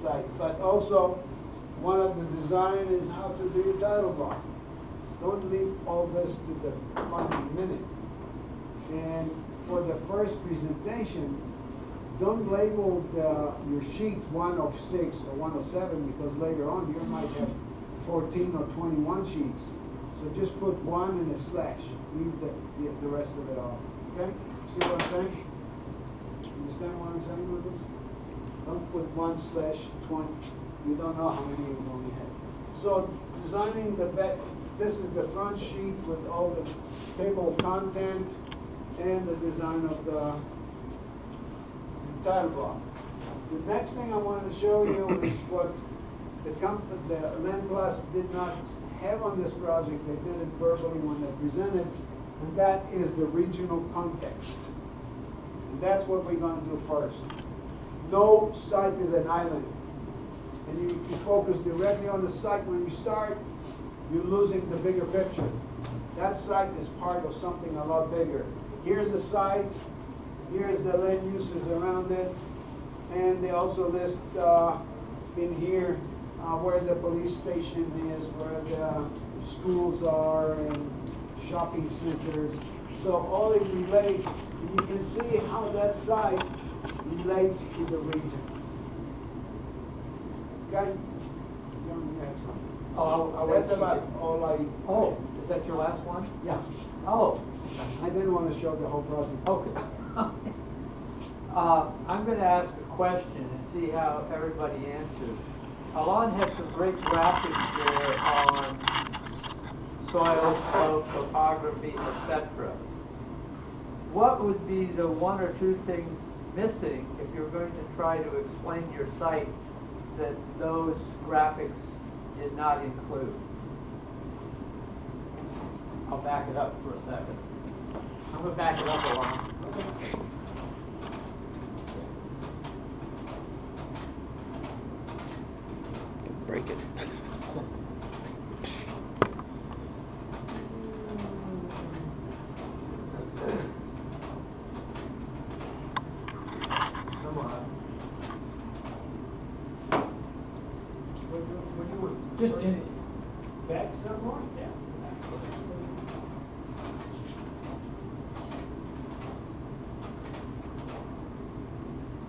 site. But also, one of the design is how to do your title block. Don't leave all this to the final minute. And for the first presentation, don't label your sheet 1 of 6 or 1 of 7, because later on you might have 14 or 21 sheets. So just put 1 and a slash. Leave the rest of it off. Okay? See what I'm saying? Understand what I'm saying with this? Don't put 1/20. You don't know how many you only have. So designing the back, this is the front sheet with all the table of content and the design of the title block. The next thing I wanted to show you is what the Land Plus did not have on this project. They did it verbally when they presented, and that is the regional context. And that's what we're going to do first. No site is an island. And if you focus directly on the site when you start, you're losing the bigger picture. That site is part of something a lot bigger. Here's the site, here's the land uses around it, and they also list in here where the police station is, where the schools are, and shopping centers. So all it relates, and you can see how that site relates to the region. Okay? Oh, That's about all I... Oh, is that your last one? Yeah. Oh, I didn't want to show the whole project. okay. I'm going to ask a question and see how everybody answers. Alon had some great graphics there on soil, slope, topography, etc. What would be the 1 or 2 things missing if you're going to try to explain your site that those graphics did not include? I'll back it up for a second. I'm going to back it up a lot. Break it. Come on. What do you Just in, back some more? yeah.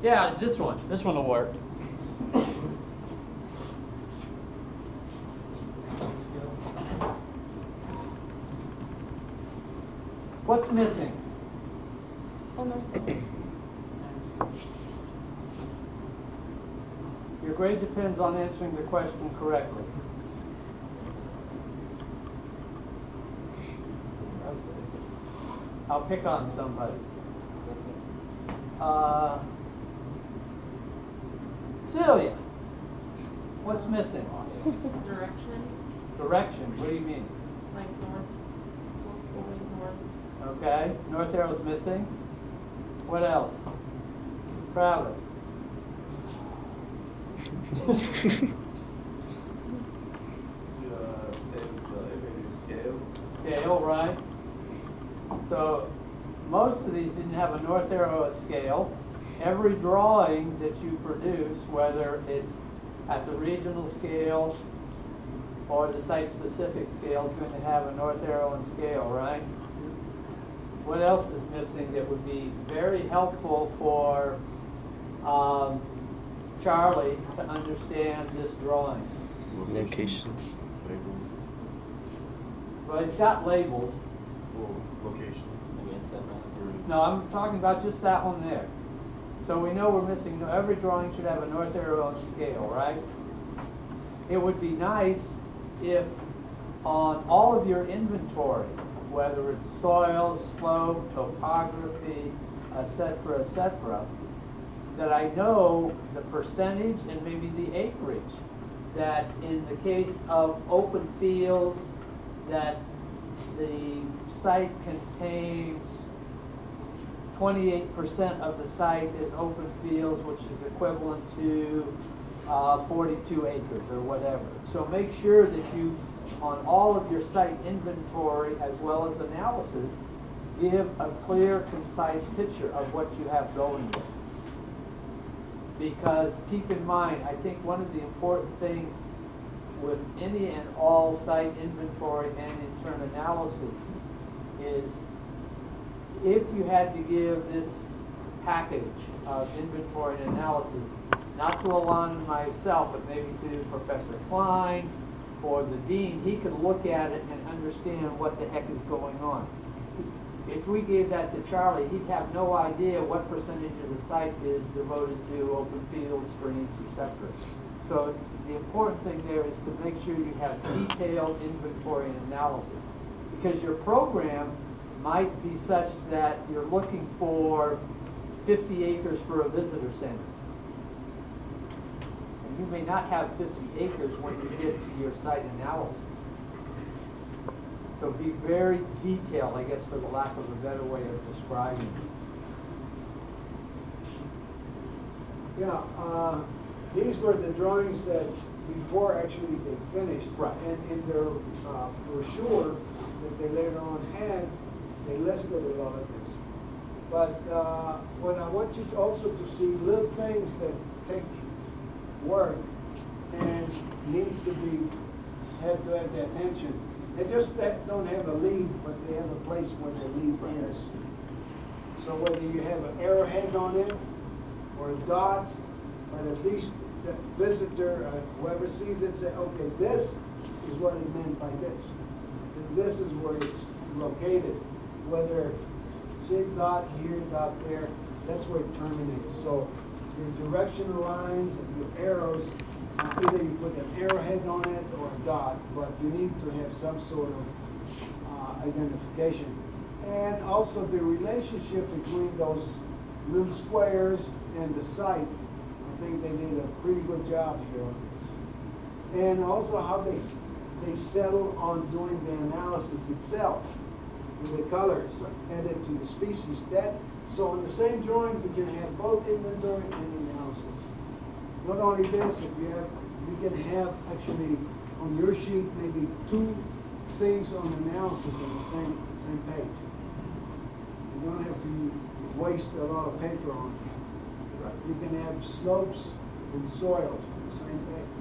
Yeah, this one will work. What's missing? Your grade depends on answering the question correctly. I'll pick on somebody. Celia, what's missing? Direction, Direction, what do you mean? like north, going north. Okay, north arrow's missing. What else? Travis. Scale, right? So most of these didn't have a north arrow at scale. Every drawing that you produce, whether it's at the regional scale or the site-specific scale, is going to have a north arrow and scale, right? What else is missing that would be very helpful for Charlie to understand this drawing? Location. Well, it's got labels. Location. No, I'm talking about just that one there. So we know we're missing, every drawing should have a north arrow and scale, right? It would be nice if on all of your inventory, whether it's soil, slope, topography, etc., that I know the percentage and maybe the acreage, that in the case of open fields, that the site contains 28% of the site is open fields, which is equivalent to 42 acres or whatever. So make sure that you, on all of your site inventory as well as analysis, give a clear, concise picture of what you have going there. Because keep in mind, I think one of the important things with any and all site inventory and intern analysis is if you had to give this package of inventory and analysis, not to Alon and myself, but maybe to Professor Klein or the dean, he could look at it and understand what the heck is going on. If we gave that to Charlie, he'd have no idea what percentage of the site is devoted to open fields, streams, etc. So the important thing there is to make sure you have detailed inventory and analysis. Because your program might be such that you're looking for 50 acres for a visitor center. And you may not have 50 acres when you get to your site analysis. So be very detailed, I guess, for the lack of a better way of describing it. Yeah, these were the drawings that before actually they finished. Right. And in their brochure that they later on had, they listed a lot of this. But what I want you also to see little things that take work and needs to have the attention. They just don't have a lead, but they have a place where the lead is. So whether you have an arrowhead on it or a dot, but at least the visitor, whoever sees it, say, okay, this is what it meant by this. And this is where it's located. Whether see dot here, dot there, that's where it terminates. So your directional lines and your arrows, either you put an arrowhead on it or a dot, but you need to have some sort of identification. And also the relationship between those little squares and the site. I think they did a pretty good job here on this. And also how they settle on doing the analysis itself with the colors added to the species. So on the same drawing we can have both inventory and analysis. Not only this, if you can have actually on your sheet maybe two things on analysis on the same page. You don't have to waste a lot of paper on it. Right. You can have slopes and soils on the same page,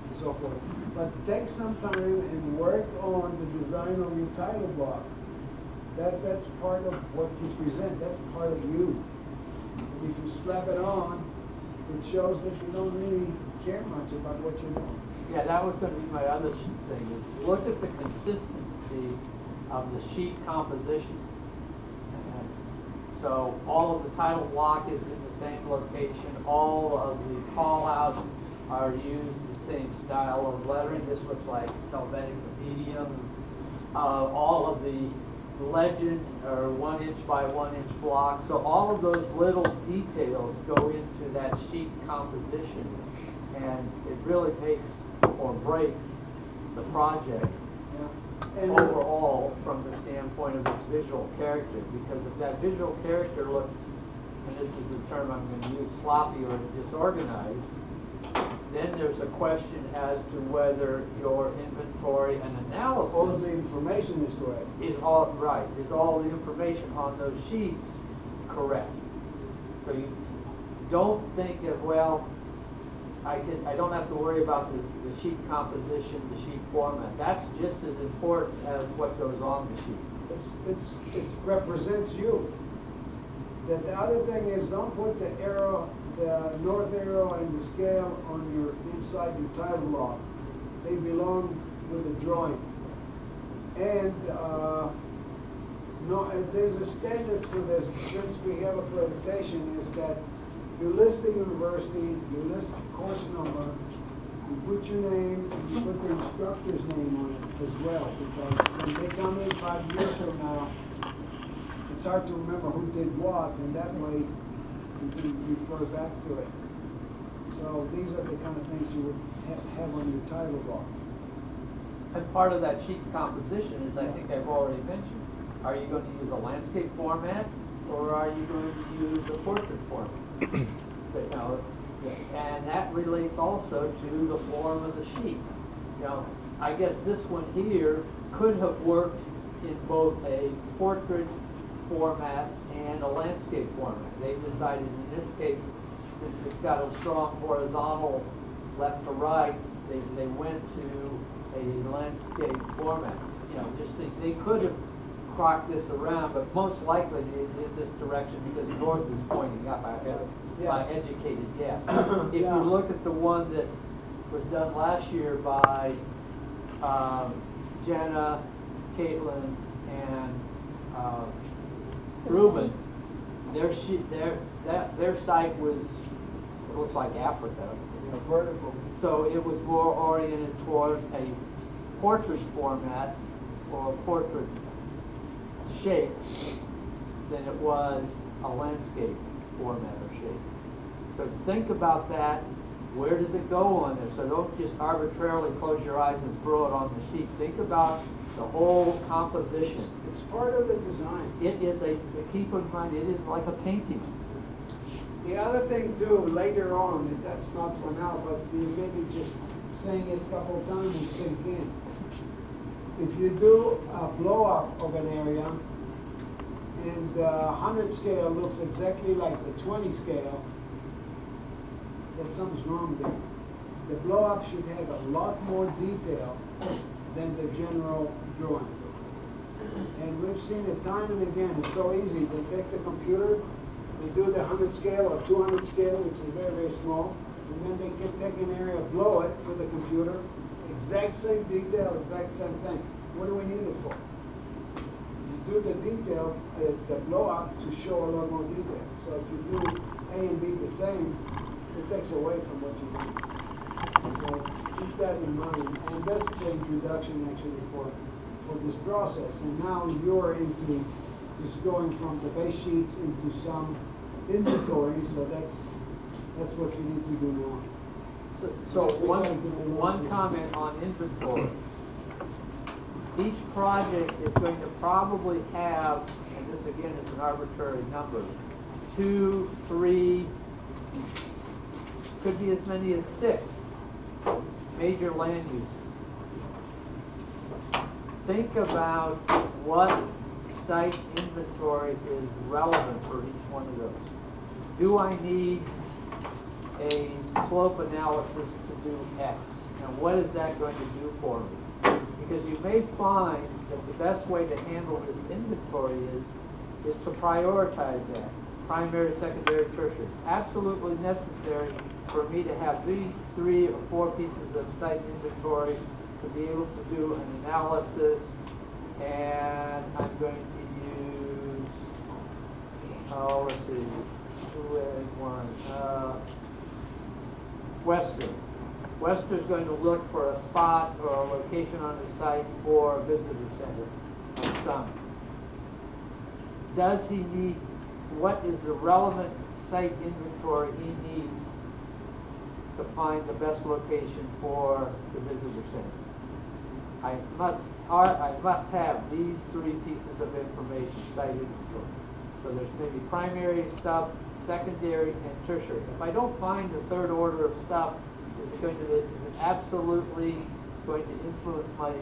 and so forth. But take some time and work on the design of your title block. That's part of what you present. That's part of you. And if you slap it on, it shows that you don't really care much about what you're doing. Yeah, that was going to be my other thing, is look at the consistency of the sheet composition. And so all of the title block is in the same location. All of the call-outs are used the same style of lettering. This looks like Helvetica Medium. All of the legend are 1 inch by 1 inch blocks. So all of those little details go into that sheet composition, and it really makes or breaks the project And overall from the standpoint of its visual character. Because if that visual character looks, and this is the term I'm going to use, sloppy or disorganized, then there's a question as to whether your inventory and analysis all of the information is correct. is all right. Is all the information on those sheets correct? So you don't think of, well, I don't have to worry about the sheet composition, the sheet format. That's just as important as what goes on the sheet. It represents you. The other thing is, don't put the arrow, the north arrow and the scale on your inside your title block. They belong with the drawing. And there's a standard for this. Since we have accreditation, is that you list the university, you list the course number, you put your name, and you put the instructor's name on it as well. Because when they come in 5 years from now, it's hard to remember who did what, and that way you can refer back to it. So these are the kind of things you would have on your title block. And part of that sheet composition is, I think I've already mentioned, are you going to use a landscape format, or are you going to use a portrait format? You know, and that relates also to the form of the sheet. You know, I guess this one here could have worked in both a portrait format and a landscape format. They decided in this case since it's got a strong horizontal left to right, they went to a landscape format. You know, just they could have crocked this around, but most likely they did this direction because north is pointing up. My Yes. educated guess. If Yeah. you look at the one that was done last year by Jenna, Caitlin, and Ruben, their site was, it looks like Africa, you know, vertical. So it was more oriented towards a portrait format or a portrait shape than it was a landscape format or shape. So think about that. Where does it go on there? So don't just arbitrarily close your eyes and throw it on the sheet. Think about the whole composition. It's part of the design. It is keep in mind, it is like a painting. The other thing too, later on, that's not for now, but you maybe just saying it a couple of times and sink in. If you do a blow up of an area and the 100 scale looks exactly like the 20 scale, then something's wrong there. The blow up should have a lot more detail than the general drawing. And we've seen it time and again. It's so easy. They take the computer, they do the 100 scale or 200 scale, which is very, very small, and then they can take an area, blow it with the computer, exact same detail, exact same thing. What do we need it for? You do the detail, the blow up to show a lot more detail. So if you do A and B the same, it takes away from what you do. So keep that in mind. And that's the introduction actually for this process. And now you're into just going from the base sheets into some inventory, so that's what you need to do now. So one comment on inventory. Each project is going to probably have, and this again is an arbitrary number, 2, 3, could be as many as 6 major land uses. Think about what site inventory is relevant for each one of those. Do I need a slope analysis to do X? And what is that going to do for me? Because you may find that the best way to handle this inventory is to prioritize that. Primary, secondary, tertiary. It's absolutely necessary for me to have these 3 or 4 pieces of site inventory to be able to do an analysis, and I'm going to use, let's see, 2A1, Western. Western's going to look for a spot or a location on the site for a visitor center on Summit. Does he need, what is the relevant site inventory he needs to find the best location for the visitor center? I must have these 3 pieces of information, site inventory. So there's maybe primary stuff, secondary, and tertiary. If I don't find the 3rd order of stuff, is it absolutely going to influence my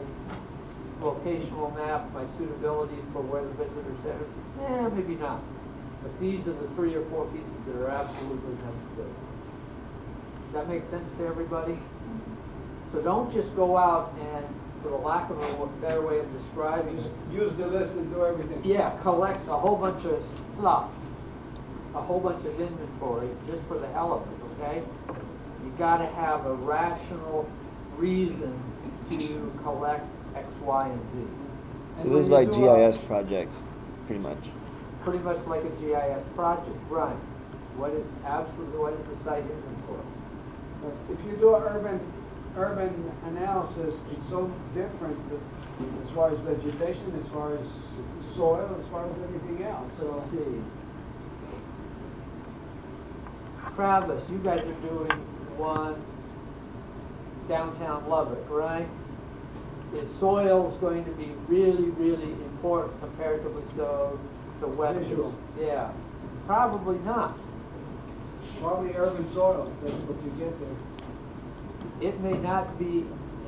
locational map, my suitability for where the visitor center is? Maybe not. But these are the 3 or 4 pieces that are absolutely necessary. Does that make sense to everybody? So don't just go out and, for the lack of a better way of describing Just it, use the list and do everything. yeah, collect a whole bunch of stuff, a whole bunch of inventory, just for the hell of it, okay? You gotta have a rational reason to collect X, Y, and Z. So this is like GIS projects, pretty much. Pretty much like a GIS project, right? What is the site inventory? If you do an urban analysis, it's so different as far as vegetation, as far as soil, as far as everything else. So Let's see. Travis, you guys are doing one downtown Lubbock, right? The soil's going to be really, really important, comparatively so to Western. Visual. Yeah, probably not. probably urban soil, that's what you get there. It may not be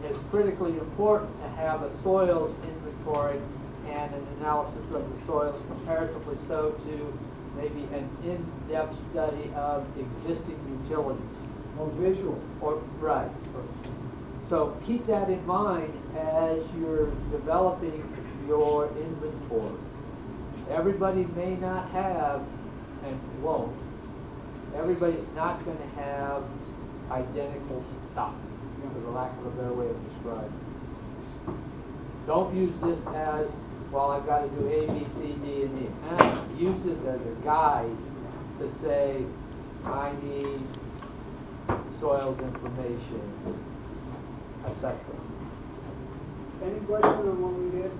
as critically important to have a soils inventory and an analysis of the soils comparatively so to maybe an in-depth study of existing utilities. Or visual. Or, right. So keep that in mind as you're developing your inventory. Everybody may not have, and won't, everybody's not gonna have identical stuff, for the lack of a better way of describing it. Don't use this as, well, I've gotta do A, B, C, D, and E. Use this as a guide to say, I need soils information, etc. Any question on what we did?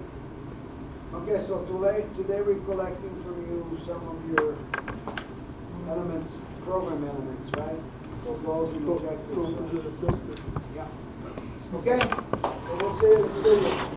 Okay, so today we're collecting from you some of your elements, program elements, right? For goals and objectives. Yeah. Okay, so we'll see you in the studio.